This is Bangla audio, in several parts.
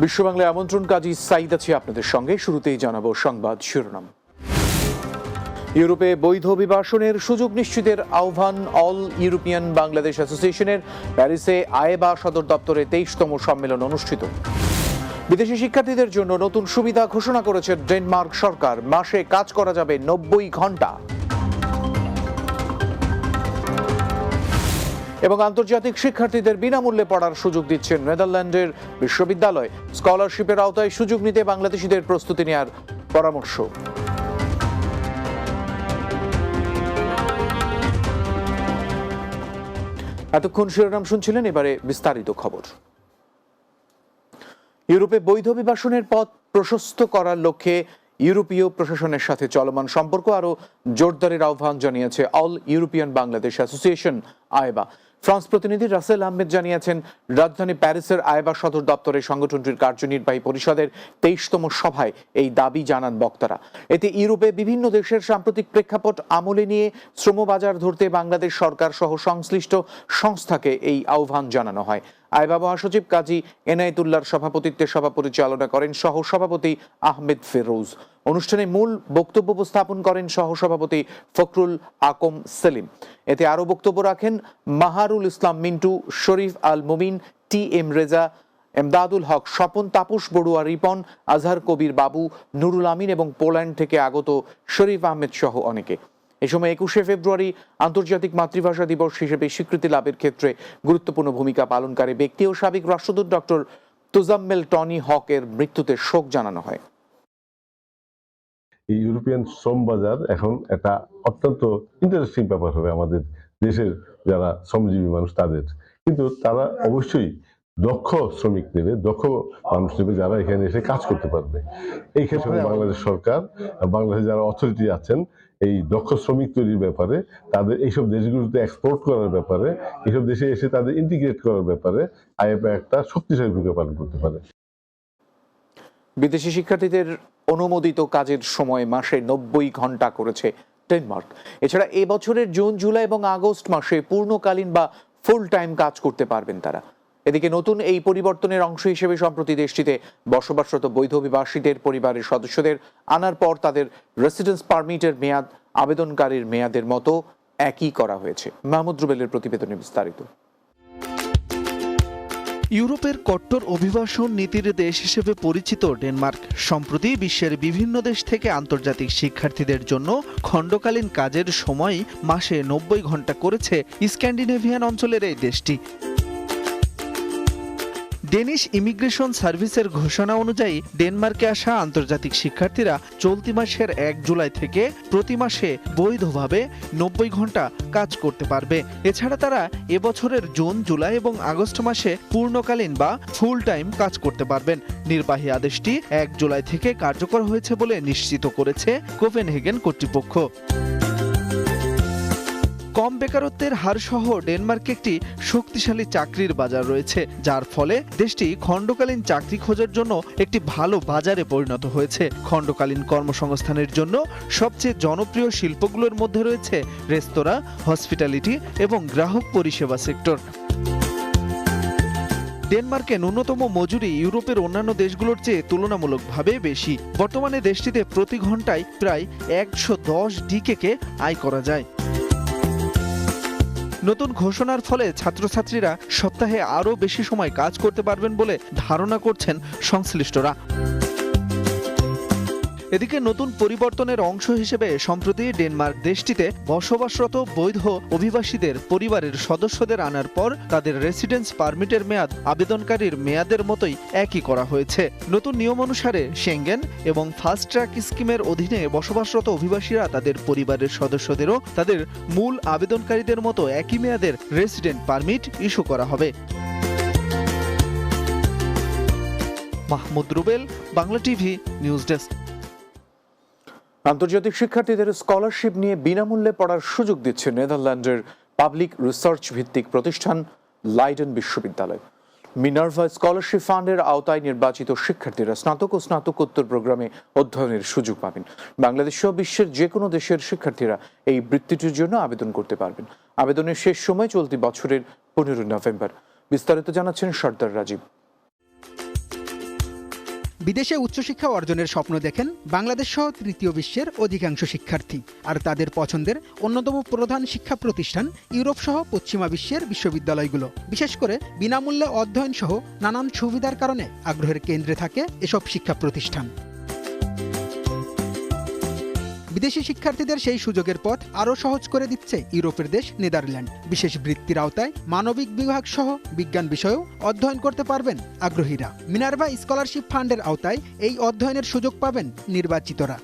বিশ্ব বাংলায় আমন্ত্রণ, কাজী সাইদ আছি আপনাদের সঙ্গে। শুরুতেই জানাবো সংবাদ শিরোনাম। ইউরোপে বৈধ অভিবাসনের সুযোগ নিশ্চিতের আহ্বান অল ইউরোপিয়ান বাংলাদেশ অ্যাসোসিয়েশনের। প্যারিসে আয়েবা সদর দপ্তরে 23তম সম্মেলন অনুষ্ঠিত। বিদেশি শিক্ষার্থীদের জন্য নতুন সুবিধা ঘোষণা করেছে ডেনমার্ক সরকার। মাসে কাজ করা যাবে 90 ঘন্টা। এবং আন্তর্জাতিক শিক্ষার্থীদের বিনামূল্যে পড়ার সুযোগ দিচ্ছেন নেদারল্যান্ডের বিশ্ববিদ্যালয়। স্কলারশিপের আওতায় সুযোগ নিতে বাংলাদেশিদের প্রস্তুতি নেওয়ার পরামর্শ। এতক্ষণ শিরোনাম শুনছিলেন, এবারে বিস্তারিত খবর। ইউরোপে বৈধ অভিবাসনের পথ প্রশস্ত করার লক্ষ্যে ইউরোপীয় প্রশাসনের সাথে চলমান সম্পর্ক আরও জোরদারের আহ্বান জানিয়েছে all European Bangladesh association AEBA. France প্রতিনিধি রাসেল আহমেদ জানিয়েছেন, রাজধানী প্যারিসের আয়েবা সদর দপ্তরে সংগঠনটির কার্যনির্বাহী পরিষদের 23তম সভায় এই দাবি জানান বক্তারা। এতে ইউরোপে বিভিন্ন দেশের সাম্প্রতিক প্রেক্ষাপট আমলে নিয়ে শ্রমবাজার ধরতে বাংলাদেশ সরকার সহ সংশ্লিষ্ট সংস্থাকে এই আহ্বান জানানো হয়। আয়েবা মহাসচিব কাজী এনায়েতুল্লাহর সভাপতিত্বে সভা পরিচালনা করেন সহসভাপতি আহমেদ ফেরোজ। অনুষ্ঠানে মূল বক্তব্য উপস্থাপন করেন সহসভাপতি ফখরুল আকম সেলিম। এতে আরও বক্তব্য রাখেন মাহারুল ইসলাম মিন্টু, শরীফ আল মুমিন, টি এম রেজা, এমদাদুল হক স্বপন, তাপস বড়ুয়া রিপন, আজহার কবির বাবু, নুরুল আমিন এবং পোল্যান্ড থেকে আগত শরীফ আহমেদ সহ অনেকে। এ সময় 21শে ফেব্রুয়ারি আন্তর্জাতিক মাতৃভাষা দিবস হিসেবে স্বীকৃতি লাভের ক্ষেত্রে গুরুত্বপূর্ণ ভূমিকা পালনকারী ব্যক্তি ও সাবেক রাষ্ট্রদূত ডক্টর তোজাম্মেল টনি হকের মৃত্যুতে শোক জানানো হয়। এই ইউরোপিয়ান শ্রম বাজার এখন একটা অত্যন্ত ইন্টারেস্টিং ব্যাপার হবে আমাদের দেশের যারা শ্রমজীবী মানুষ তাদের, কিন্তু তারা অবশ্যই দক্ষ শ্রমিক নেবে, দক্ষ মানুষ নেবে যারা এখানে এসে কাজ করতে পারবে। এই ক্ষেত্রে বাংলাদেশ সরকার, বাংলাদেশে যারা অথরিটি আছেন, এই দক্ষ শ্রমিক তৈরির ব্যাপারে, তাদের এইসব দেশগুলোতে এক্সপোর্ট করার ব্যাপারে, এইসব দেশে এসে তাদের ইন্টিগ্রেট করার ব্যাপারে আইএফএ একটা শক্তিশালী ভূমিকা পালন করতে পারে। বিদেশি শিক্ষার্থীদের অনুমোদিত কাজের সময় মাসে 90 ঘন্টা করেছে ডেনমার্ক। এছাড়া এ বছরের জুন, জুলাই এবং আগস্ট মাসে পূর্ণকালীন বা ফুল টাইম কাজ করতে পারবেন তারা। এদিকে নতুন এই পরিবর্তনের অংশ হিসেবে সম্প্রতি দেশটিতে বসবাসরত বৈধ অভিবাসীদের পরিবারের সদস্যদের আনার পর তাদের রেসিডেন্স পারমিটের মেয়াদ আবেদনকারীর মেয়াদের মতো একই করা হয়েছে। মাহমুদ রুবেলের প্রতিবেদনে বিস্তারিত। ইউরোপের কট্টর অভিবাসন নীতির দেশ হিসেবে পরিচিত ডেনমার্ক সম্প্রতি বিশ্বের বিভিন্ন দেশ থেকে আন্তর্জাতিক শিক্ষার্থীদের জন্য খণ্ডকালীন কাজের সময় মাসে 90 ঘন্টা করেছে স্ক্যান্ডিনেভিয়ান অঞ্চলের এই দেশটি। ডেনিশ ইমিগ্রেশন সার্ভিসের ঘোষণা অনুযায়ী ডেনমার্কে আসা আন্তর্জাতিক শিক্ষার্থীরা চলতি মাসের 1 জুলাই থেকে প্রতি মাসে বৈধভাবে 90 ঘন্টা কাজ করতে পারবে। এছাড়া তারা এবছরের জুন, জুলাই এবং আগস্ট মাসে পূর্ণকালীন বা ফুল টাইম কাজ করতে পারবেন। নির্বাহী আদেশটি 1 জুলাই থেকে কার্যকর হয়েছে বলে নিশ্চিত করেছে কোপেনহেগেন কর্তৃপক্ষ। কম বেকারত্বের হার সহ ডেনমার্কে একটি শক্তিশালী চাকরির বাজার রয়েছে, যার ফলে দেশটি খণ্ডকালীন চাকরি খোঁজার জন্য একটি ভালো বাজারে পরিণত হয়েছে। খণ্ডকালীন কর্মসংস্থানের জন্য সবচেয়ে জনপ্রিয় শিল্পগুলোর মধ্যে রয়েছে রেস্তোরাঁ, হসপিটালিটি এবং গ্রাহক পরিষেবা সেক্টর। ডেনমার্কে ন্যূনতম মজুরি ইউরোপের অন্যান্য দেশগুলোর চেয়ে তুলনামূলকভাবে বেশি। বর্তমানে দেশটিতে প্রতি ঘন্টায় প্রায় 110 ডিকেকে আয় করা যায়। নতুন ঘোষণার ফলে ছাত্রছাত্রীরা সপ্তাহে আরও বেশি সময় কাজ করতে পারবেন বলে ধারণা করছেন সংশ্লিষ্টরা। এদিকে নতুন পরিবর্তনের অংশ হিসেবে সম্প্রতি ডেনমার্ক দেশটিতে বসবাসরত বৈধ অভিবাসীদের পরিবারের সদস্যদের আনার পর তাদের রেসিডেন্স পারমিটের মেয়াদ আবেদনকারীর মেয়াদের মতোই একই করা হয়েছে। নতুন নিয়ম অনুসারে সেঙ্গেন এবং ফাস্ট ট্র্যাক স্কিমের অধীনে বসবাসরত অভিবাসীরা তাদের পরিবারের সদস্যদেরও তাদের মূল আবেদনকারীদের মতো একই মেয়াদের রেসিডেন্ট পারমিট ইস্যু করা হবে। Mahmud Rubel, Bangla TV, news desk. আন্তর্জাতিক শিক্ষার্থীদের স্কলারশিপ নিয়ে বিনামূল্যে পড়ার সুযোগ দিচ্ছে নেদারল্যান্ডের পাবলিক রিসার্চ ভিত্তিক প্রতিষ্ঠান লাইডেন বিশ্ববিদ্যালয়। মিনার্ভা স্কলারশিপ ফান্ডের আওতায় নির্বাচিত শিক্ষার্থীরা স্নাতক ও স্নাতকোত্তর প্রোগ্রামে অধ্যয়নের সুযোগ পাবেন। বাংলাদেশ সহ বিশ্বের যে কোনো দেশের শিক্ষার্থীরা এই বৃত্তিটির জন্য আবেদন করতে পারবেন। আবেদনের শেষ সময় চলতি বছরের 15 নভেম্বর। বিস্তারিত জানাচ্ছেন সর্দার রাজীব। বিদেশে উচ্চশিক্ষা অর্জনের স্বপ্ন দেখেন বাংলাদেশ সহ তৃতীয় বিশ্বের অধিকাংশ শিক্ষার্থী, আর তাদের পছন্দের অন্যতম প্রধান শিক্ষা প্রতিষ্ঠান ইউরোপ সহ পশ্চিমা বিশ্বের বিশ্ববিদ্যালয়গুলো। বিশেষ করে বিনামূল্যে অধ্যয়ন সহ নানান সুবিধার কারণে আগ্রহের কেন্দ্রে থাকে এসব শিক্ষা প্রতিষ্ঠান। বিদেশি শিক্ষার্থীদের সেই সুযোগের পথ আরও সহজ করে দিচ্ছে ইউরোপের দেশ নেদারল্যান্ড। বিশেষ বৃত্তির আওতায় মানবিক বিভাগ সহ বিজ্ঞান বিষয়েও অধ্যয়ন করতে পারবেন আগ্রহীরা। মিনার্ভা স্কলারশিপ ফান্ডের আওতায় এই অধ্যয়নের সুযোগ পাবেন নির্বাচিতরা।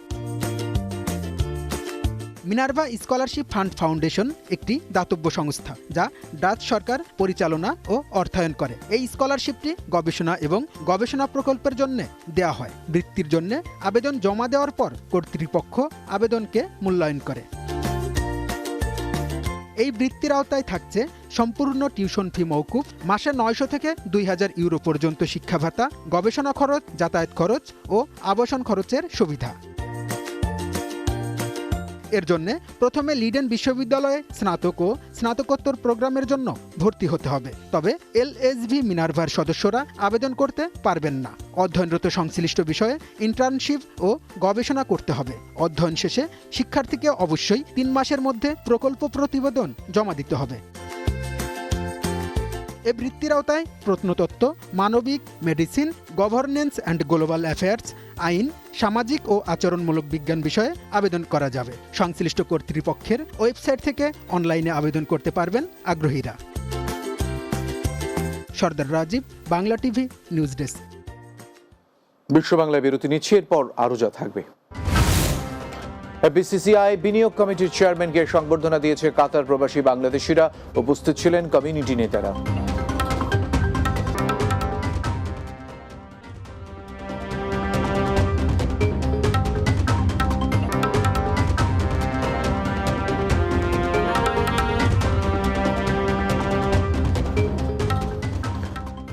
মিনার্ভা স্কলারশিপ ফান্ড ফাউন্ডেশন একটি দাতব্য সংস্থা যা ডাচ সরকার পরিচালনা ও অর্থায়ন করে। এই স্কলারশিপটি গবেষণা এবং গবেষণা প্রকল্পের জন্য দেয়া হয়। বৃত্তির জন্য আবেদন জমা দেওয়ার পর কর্তৃপক্ষ আবেদনকে মূল্যায়ন করে। এই বৃত্তির আওতায় থাকছে সম্পূর্ণ টিউশন ফি মওকুফ, মাসে 900 থেকে 2000 ইউরো পর্যন্ত শিক্ষা ভাতা, গবেষণা খরচ, যাতায়াত খরচ ও আবাসন খরচের সুবিধা। এর জন্য প্রথমে লিডেন বিশ্ববিদ্যালয়ে স্নাতক ও স্নাতকোত্তর প্রোগ্রামের জন্য ভর্তি হতে হবে। তবে এলএসভি মিনার্ভার সদস্যরা আবেদন করতে পারবেন না। অধ্যয়নরত সংশ্লিষ্ট বিষয়ে ইন্টার্নশিপ ও গবেষণা করতে হবে। অধ্যয়ন শেষে শিক্ষার্থীকে অবশ্যই 3 মাসের মধ্যে প্রকল্প প্রতিবেদন জমা দিতে হবে। এ বৃত্তির আওতায় প্রত্নতত্ত্ব, মানবিক, medicine, governance and global affairs, আইন, সামাজিক ও আচরণমূলক বিজ্ঞান বিষয়ে আবেদন করা যাবে। সংশ্লিষ্ট কর্তৃপক্ষের ওয়েবসাইট থেকে অনলাইনে আবেদন করতে পারবেন আগ্রহীরা। Sardar Rajib, Bangla TV, news desk. বিশ্ব বাংলায় বিরতি নিচ্ছে, এরপর আরো যা থাকবে। বিসিসিআই বিনিয়োগ কমিটির চেয়ারম্যানকে সংবর্ধনা দিয়েছে কাতার প্রবাসী বাংলাদেশিরা। উপস্থিত ছিলেন কমিউনিটি নেতারা।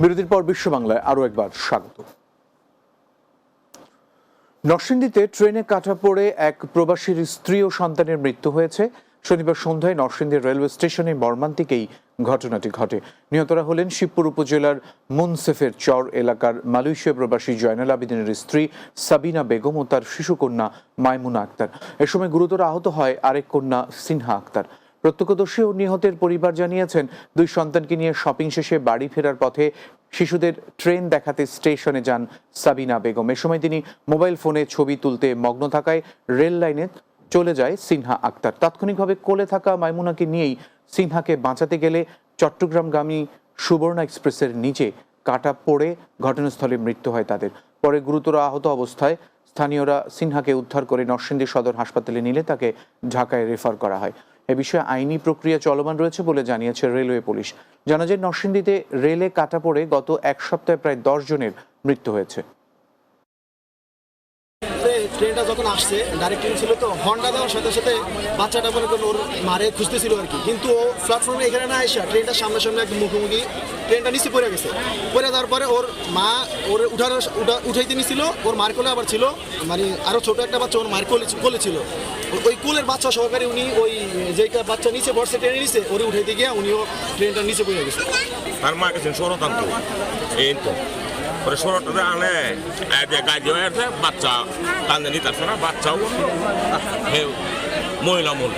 বিরতির পর বিশ্ব বাংলায় আরো একবার স্বাগত। নরসিংদীতে ট্রেনে কাটা পড়ে এক প্রবাসীর স্ত্রী ও সন্তানের মৃত্যু হয়েছে। শনিবার সন্ধ্যায় নরসিংদী রেলওয়ে স্টেশনে মর্মান্তিক এই ঘটনাটি ঘটে। নিহতরা হলেন শিবপুর উপজেলার মুনসেফের চর এলাকার মালয়েশিয়া প্রবাসী জয়নাল আবেদিনের স্ত্রী সাবিনা বেগম ও তার শিশুকন্যা মাইমুনা আক্তার। এ সময় গুরুতর আহত হয় আরেক কন্যা সিনহা আক্তার। প্রত্যক্ষদর্শী ও নিহতের পরিবার জানিয়েছেন, 2 সন্তানকে নিয়ে শপিং শেষে বাড়ি ফেরার পথে শিশুদের ট্রেন দেখাতে স্টেশনে যান সাবিনা বেগম। এ সময় তিনি মোবাইল ফোনে ছবি তুলতে মগ্ন থাকায় রেল লাইনে চলে যায় সিনহা আক্তার। তাৎক্ষণিকভাবে কোলে থাকা মাইমুনাকে নিয়েই সিনহাকে বাঁচাতে গেলে চট্টগ্রামগামী সুবর্ণা এক্সপ্রেসের নিচে কাটা পড়ে ঘটনাস্থলে মৃত্যু হয় তাদের। পরে গুরুতর আহত অবস্থায় স্থানীয়রা সিনহাকে উদ্ধার করে নরসিংদী সদর হাসপাতালে নিলে তাকে ঢাকায় রেফার করা হয়। এ বিষয়ে আইনি প্রক্রিয়া চলমান রয়েছে বলে জানিয়েছে রেলওয়ে পুলিশ। জানা যায়, নরসিংদীতে রেলে কাটা পড়ে গত 1 সপ্তাহে প্রায় 10 জনের মৃত্যু হয়েছে। ট্রেনটা যখন আসছে ডাইরেক্ট ট্রেন ছিল, তো হর্নটা দেওয়ার সাথে সাথে বাচ্চাটা মনে করলো ওর মারে খুঁজতেছিল আর কি, কিন্তু ও প্ল্যাটফর্মে এখানে না এসে ট্রেনটার সামনে একদম মুখোমুখি ট্রেনটা নিচে পড়ে গেছে। পড়ে যাওয়ার পরে ওর মা ওর উঠাইতে নিছিল, ওর মার কোলে আবার ছিল মানে আরও ছোটো একটা বাচ্চা ওর মায়ের কোলে ছিল। ওই কোলের বাচ্চা সহকারে উনি ওই যেটা বাচ্চা নিচে বসছে ট্রেনে নিচে ওরে উঠাইতে গিয়ে উনিও ট্রেনটার নিচে পড়ে গেছে। তার মা গেছেন ষড়যন্ত্র এই তো পরে ষড়যন্ত্র আনে গাড়ি হয়ে আছে, বাচ্চা কান্দে নিতে আসছে না, বাচ্চাও মহিলা মূল্য।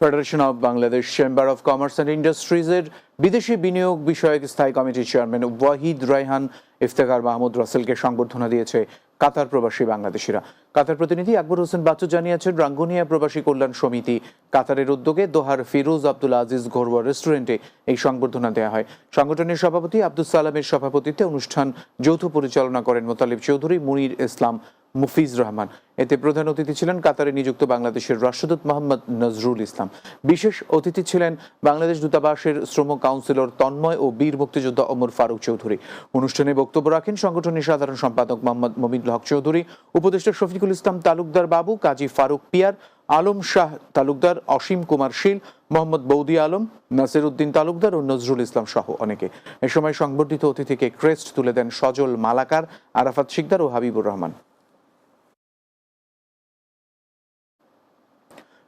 Federation of Bangladesh chamber of commerce and ইন্ডাস্ট্রিজের বিদেশি বিনিয়োগ বিষয়ক স্থায়ী কমিটির চেয়ারম্যান ওয়াহিদ রায়হান ইফতেখার মাহমুদ রাসেলকে সংবর্ধনা দিয়েছে কাতার প্রবাসী বাংলাদেশিরা। কাতার প্রতিনিধি আকবর হোসেন বাচ্চু জানিয়েছেন, রাঙ্গুনিয়া প্রবাসী কল্যাণ সমিতি কাতারের উদ্যোগে দোহার ফিরোজ আব্দুল আজিজ ঘরোয়া রেস্টুরেন্টে এই সংবর্ধনা দেওয়া হয়। সংগঠনের সভাপতি আব্দুল সালামের সভাপতিত্বে অনুষ্ঠান যৌথ পরিচালনা করেন মোতালিব চৌধুরী, মুনির ইসলাম, মুফিজ রহমান। এতে প্রধান অতিথি ছিলেন কাতারে নিযুক্ত বাংলাদেশের রাষ্ট্রদূত মোহাম্মদ নজরুল ইসলাম। বিশেষ অতিথি ছিলেন বাংলাদেশ দূতাবাসের শ্রম কাউন্সিলর তন্ময় ও বীর মুক্তিযোদ্ধা ওমর ফারুক চৌধুরী। অনুষ্ঠানে বক্তব্য রাখেন সংগঠনের সাধারণ সম্পাদক মোহাম্মদ মমিনুল হক চৌধুরী, উপদেষ্টা শফিকুল ইসলাম তালুকদার বাবু, কাজী ফারুক পিয়ার, আলম শাহ তালুকদার, অসীম কুমার শীল, মোহাম্মদ বৌদি আলম, নাসির উদ্দিন তালুকদার ও নজরুল ইসলাম সহ অনেকে। এ সময় সংবর্ধিত অতিথিকে ক্রেস্ট তুলে দেন সজল মালাকার, আরাফাত শিকদার ও হাবিবুর রহমান।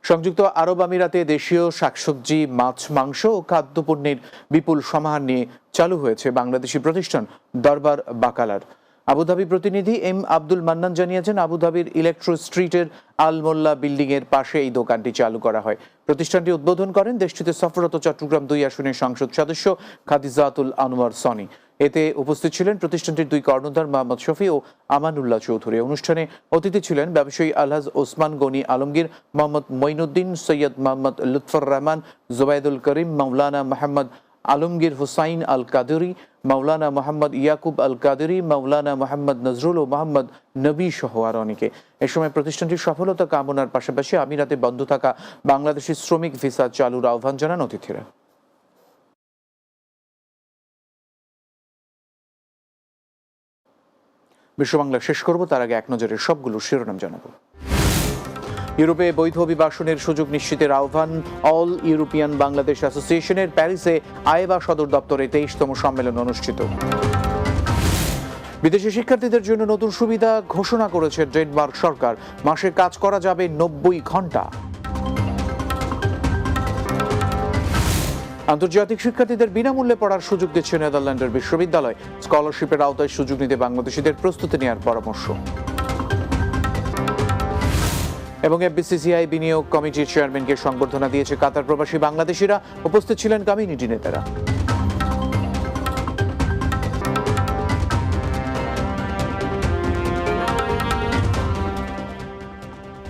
সংযুক্ত আরব আমিরাতে দেশীয় শাকসবজি, মাছ, মাংস ও খাদ্যপণ্যের বিপুল সমাহার নিয়ে চালু হয়েছে বাংলাদেশি প্রতিষ্ঠান দরবার বাকালার। আবুধাবি প্রতিনিধি এম আব্দুল মান্নান জানিয়েছেন, আবুধাবির ইলেকট্রো স্ট্রিটের আল মোল্লা বিল্ডিং এর পাশে এই দোকানটি চালু করা হয়। প্রতিষ্ঠানটি উদ্বোধন করেন দেশটিতে সফররত চট্টগ্রাম 2 আসনের সংসদ সদস্য খাদিজাতুল আনোয়ার সনি। এতে উপস্থিত ছিলেন প্রতিষ্ঠানটির 2 কর্ণধার মোহাম্মদ শফি ও আমানুল্লাহ চৌধুরী। অনুষ্ঠানে অতিথি ছিলেন ব্যবসায়ী আলহাজ ওসমান গনি আলমগীর, মোহাম্মদ মঈনুদ্দিন, সৈয়দ মোহাম্মদ লুৎফর রহমান, জুবাইদুল করিম, মাওলানা মোহাম্মদ আলমগীর হুসাইন আল কাদেরি, মাওলানা মোহাম্মদ ইয়াকুব আল কাদেরি, মাওলানা মোহাম্মদ নজরুল ও মোহাম্মদ নবী সহ আর অনেকে। এ সময় প্রতিষ্ঠানটির সফলতা কামনার পাশাপাশি আমিরাতে বন্ধ থাকা বাংলাদেশি শ্রমিক ভিসা চালুর আহ্বান জানান অতিথিরা। বিশ্ব বাংলা শেষ করব, তার আগে এক নজরের সবগুলো শিরোনাম জানাবো। ইউরোপে বৈধ অভিবাসনের সুযোগ নিশ্চিতের আহ্বান। অল ইউরোপিয়ান বাংলাদেশ অ্যাসোসিয়েশনের প্যারিসে আয়েবা সদর দপ্তরে 23তম সম্মেলন অনুষ্ঠিত। বিদেশি শিক্ষার্থীদের জন্য নতুন সুবিধা ঘোষণা করেছে ডেনমার্ক সরকার। মাসে কাজ করা যাবে 90 ঘন্টা। আন্তর্জাতিক শিক্ষার্থীদের বিনামূল্যে পড়ার সুযোগ দিচ্ছে নেদারল্যান্ডের বিশ্ববিদ্যালয়। স্কলারশিপের আওতায় সুযোগ নিতে বাংলাদেশিদের প্রস্তুতি নেওয়ার পরামর্শ। এবং এফবিসিসিআই বিনিয়োগ কমিটির চেয়ারম্যানকে সংবর্ধনা দিয়েছে কাতার প্রবাসী বাংলাদেশিরা। উপস্থিত ছিলেন কমিউনিটি নেতারা।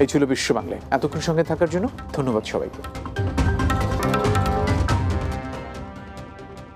এই ছিল বিশ্ব বাংলায়। এতক্ষণ সঙ্গে থাকার জন্য ধন্যবাদ সবাইকে।